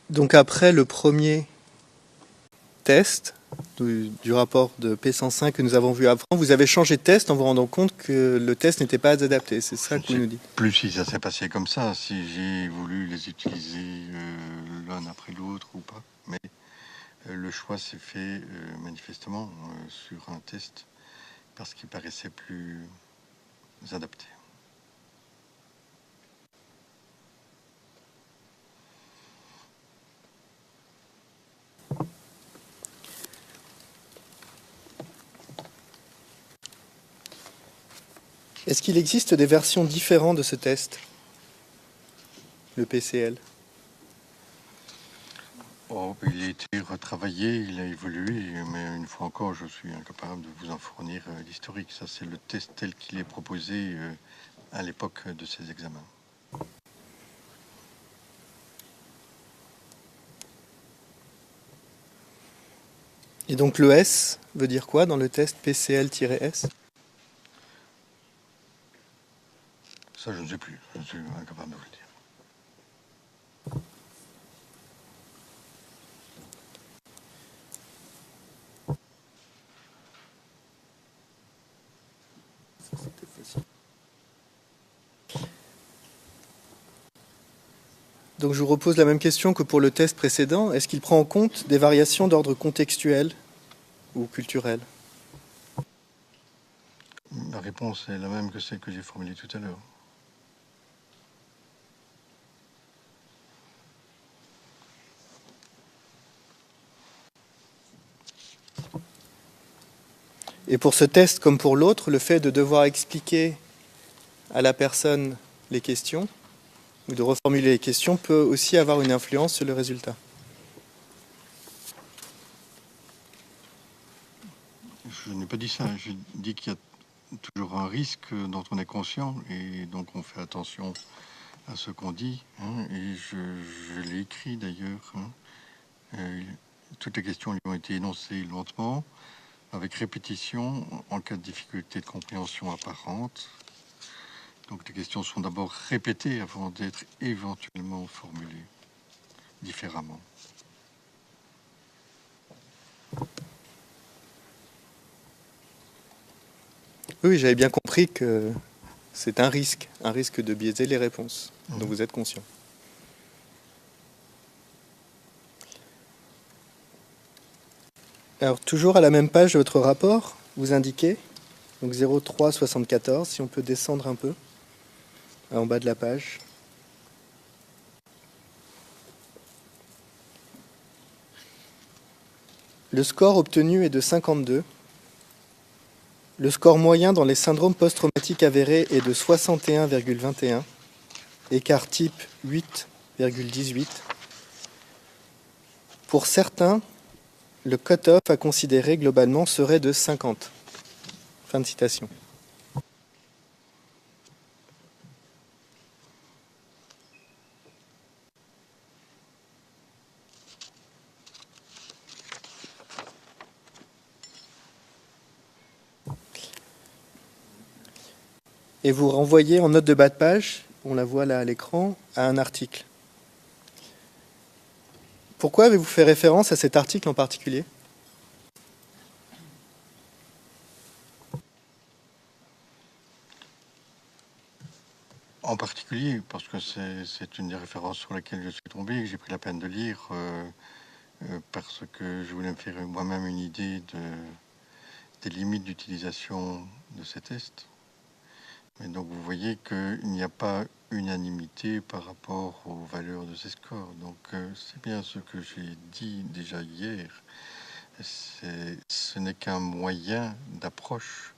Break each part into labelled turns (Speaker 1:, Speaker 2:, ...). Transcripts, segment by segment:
Speaker 1: Donc après le premier test du rapport de P105 que nous avons vu avant, vous avez changé de test en vous rendant compte que le test n'était pas adapté. C'est ça que vous nous dites?
Speaker 2: Plus si ça s'est passé comme ça, si j'ai voulu les utiliser l'un après l'autre ou pas. Mais le choix s'est fait manifestement sur un test parce qu'il paraissait plus adapté.
Speaker 1: Est-ce qu'il existe des versions différentes de ce test, le PCL?
Speaker 2: Oh, il a été retravaillé, il a évolué, mais une fois encore, je suis incapable de vous en fournir l'historique. Ça, c'est le test tel qu'il est proposé à l'époque de ces examens.
Speaker 1: Et donc le S veut dire quoi dans le test PCL-S?
Speaker 2: Ça, je ne sais plus. Je suis incapable de vous le dire.
Speaker 1: Donc je vous repose la même question que pour le test précédent. Est-ce qu'il prend en compte des variations d'ordre contextuel ou culturel?
Speaker 2: La réponse est la même que celle que j'ai formulée tout à l'heure.
Speaker 1: Et pour ce test comme pour l'autre, le fait de devoir expliquer à la personne les questions ou de reformuler les questions peut aussi avoir une influence sur le résultat.
Speaker 2: Je n'ai pas dit ça. J'ai dit qu'il y a toujours un risque dont on est conscient et donc on fait attention à ce qu'on dit. Et je l'ai écrit d'ailleurs. Toutes les questions lui ont été énoncées lentement, avec répétition en cas de difficulté de compréhension apparente. Donc les questions sont d'abord répétées avant d'être éventuellement formulées différemment.
Speaker 1: Oui, j'avais bien compris que c'est un risque de biaiser les réponses, dont vous êtes conscient. Alors, toujours à la même page de votre rapport, vous indiquez, donc 0374, si on peut descendre un peu, en bas de la page. Le score obtenu est de 52. Le score moyen dans les syndromes post-traumatiques avérés est de 61,21. Écart type 8,18. Pour certains, le cut-off à considérer globalement serait de 50. Fin de citation. Et vous renvoyez en note de bas de page, on la voit là à l'écran, à un article. Pourquoi avez-vous fait référence à cet article en particulier ?
Speaker 2: En particulier, parce que c'est une des références sur laquelle je suis tombé, que j'ai pris la peine de lire, parce que je voulais me faire moi-même une idée des limites d'utilisation de ces tests. Et donc vous voyez qu'il n'y a pas unanimité par rapport aux valeurs de ces scores. Donc c'est bien ce que j'ai dit déjà hier. Ce n'est qu'un moyen d'approche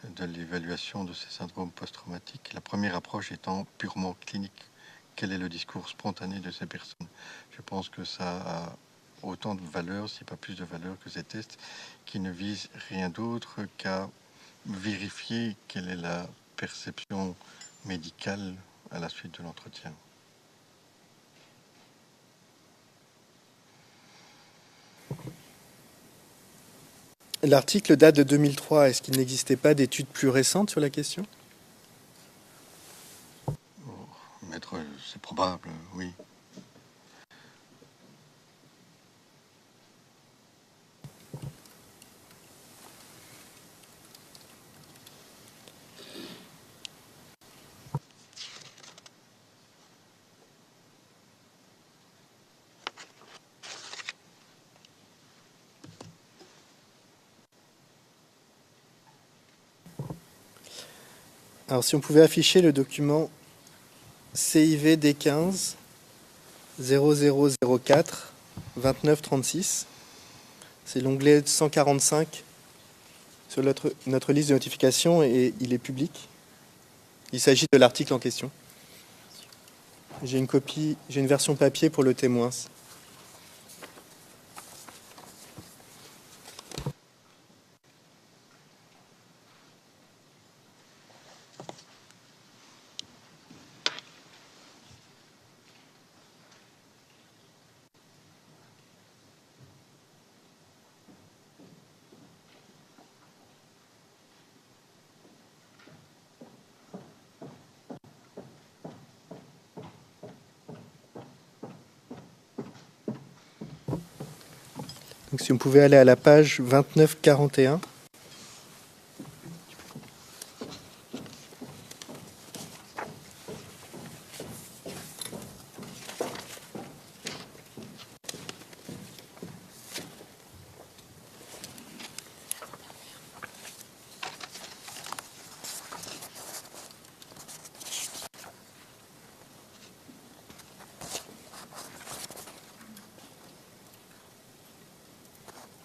Speaker 2: de l'évaluation de ces syndromes post-traumatiques. La première approche étant purement clinique. Quel est le discours spontané de ces personnes? Je pense que ça a autant de valeur, si pas plus de valeur que ces tests, qui ne visent rien d'autre qu'à vérifier quelle est la perception médicale à la suite de l'entretien.
Speaker 1: L'article date de 2003. Est-ce qu'il n'existait pas d'études plus récentes sur la question ?
Speaker 2: Maître, c'est probable, oui.
Speaker 1: Alors, si on pouvait afficher le document CIV D15 0004 2936, c'est l'onglet 145 sur notre liste de notifications et il est public. Il s'agit de l'article en question. J'ai une version papier pour le témoin. Donc si on pouvait aller à la page 2941.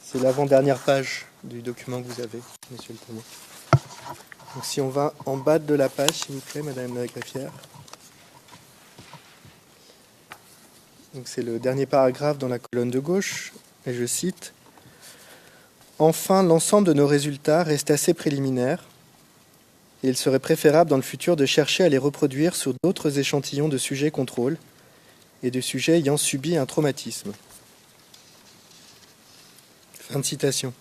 Speaker 1: C'est l'avant-dernière page du document que vous avez, monsieur le témoin. Donc si on va en bas de la page, s'il vous plaît, madame la greffière. Donc c'est le dernier paragraphe dans la colonne de gauche, et je cite « Enfin, l'ensemble de nos résultats reste assez préliminaire, et il serait préférable dans le futur de chercher à les reproduire sur d'autres échantillons de sujets contrôle et de sujets ayant subi un traumatisme. » Fin de citation.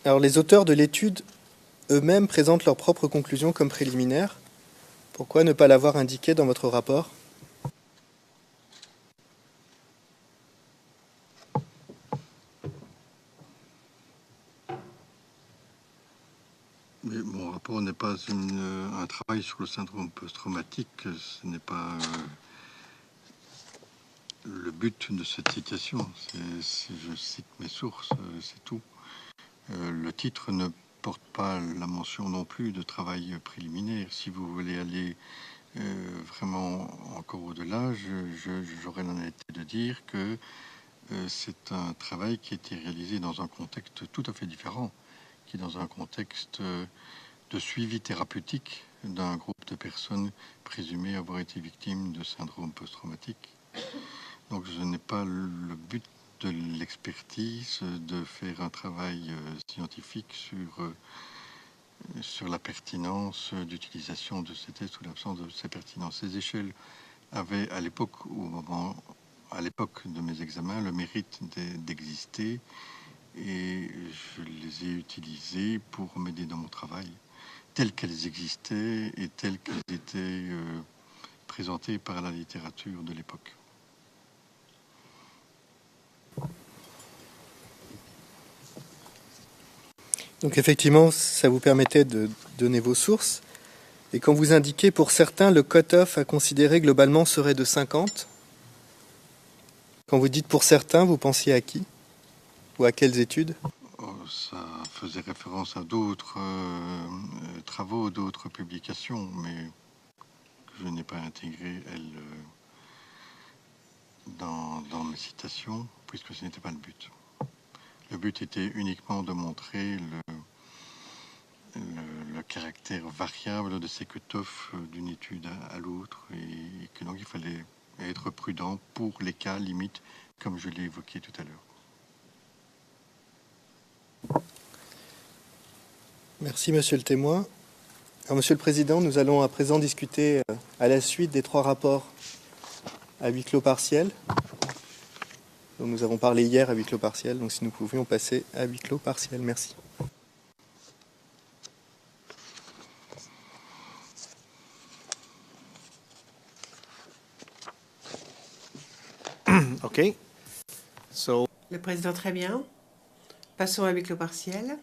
Speaker 1: Alors les auteurs de l'étude eux-mêmes présentent leurs propres conclusions comme préliminaires. Pourquoi ne pas l'avoir indiqué dans votre rapport ?
Speaker 2: Mais mon rapport n'est pas un travail sur le syndrome post-traumatique, ce n'est pas le but de cette citation. Si je cite mes sources, c'est tout. Le titre ne porte pas la mention non plus de travail préliminaire. Si vous voulez aller vraiment encore au-delà, j'aurais l'honnêteté de dire que c'est un travail qui a été réalisé dans un contexte tout à fait différent, qui est dans un contexte de suivi thérapeutique d'un groupe de personnes présumées avoir été victimes de syndrome post-traumatique. Donc ce n'est pas le but de l'expertise de faire un travail scientifique sur la pertinence d'utilisation de ces tests ou l'absence de ces pertinences. Ces échelles avaient à l'époque de mes examens le mérite d'exister et je les ai utilisées pour m'aider dans mon travail, telles qu'elles existaient et telles qu'elles étaient présentées par la littérature de l'époque.
Speaker 1: Donc effectivement, ça vous permettait de donner vos sources. Et quand vous indiquez, pour certains, le cut-off à considérer globalement serait de 50, quand vous dites pour certains, vous pensiez à qui ? Ou à quelles études ?
Speaker 2: Ça faisait référence à d'autres travaux, d'autres publications, mais que je n'ai pas intégré, dans mes citations, puisque ce n'était pas le but. Le but était uniquement de montrer le caractère variable de ces cut-offs d'une étude à l'autre, et que donc il fallait être prudent pour les cas limites, comme je l'ai évoqué tout à l'heure.
Speaker 1: Merci, monsieur le témoin. Alors, monsieur le président, nous allons à présent discuter à la suite des 3 rapports à huis clos partiel, dont nous avons parlé hier à huis clos partiel. Donc si nous pouvions passer à huis clos partiel. Merci.
Speaker 3: OK. So,
Speaker 4: Le président, très bien. Passons à huis clos partiel.